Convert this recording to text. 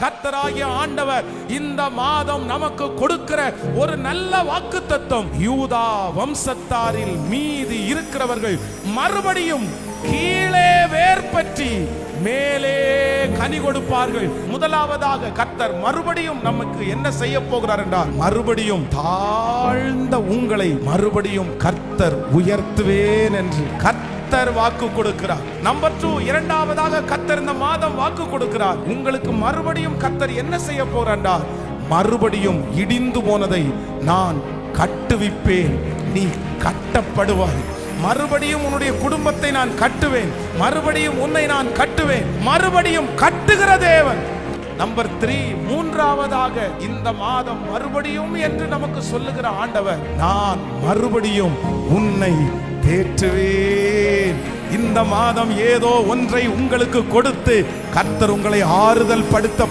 கர்த்தராகிய ஆண்டவர் இந்த மாதம் நமக்கு கொடுக்கிற ஒரு நல்ல வாக்குத்தத்தம், யூதா வம்சத்தாரில் மீதி இருக்கிறவர்கள் மறுபடியும் கீழே வேர் பற்றி மேலே கனி கொடுப்பார்கள். முதலாவதாக கர்த்தர் மறுபடியும் நமக்கு என்ன செய்ய போகிறார் என்றால், மறுபடியும் தாழ்ந்த உங்களை மறுபடியும் கர்த்தர் உயர்த்துவேன் என்று கர்த்தர் வாக்கு கொடுக்கிறார். நம்பர் 2, இரண்டாவதாக கர்த்தர் இந்த மாதம் வாக்கு கொடுக்கிறார். உங்களுக்கு மறுபடியும் கர்த்தர் என்ன செய்ய போகிறார் என்றால், மறுபடியும் இடிந்து போனதை நான் கட்டுவிப்பேன், நீ கட்டப்படுவாய். மறுபடியும் உன்னுடைய குடும்பத்தை நான் கட்டுவேன், மறுபடியும் உன்னை நான் கட்டுவேன், மறுபடியும் கட்டுகிற தேவன். நம்பர் 3, மூன்றாவதாக இந்த மாதம் மறுபடியும் என்று நமக்கு சொல்லுகிற ஆண்டவர், நான் மறுபடியும் உன்னை தேற்றுவேன். இந்த மாதம் ஏதோ ஒன்றை உங்களுக்கு கொடுத்து கர்த்தர் உங்களை ஆறுதல் படுத்த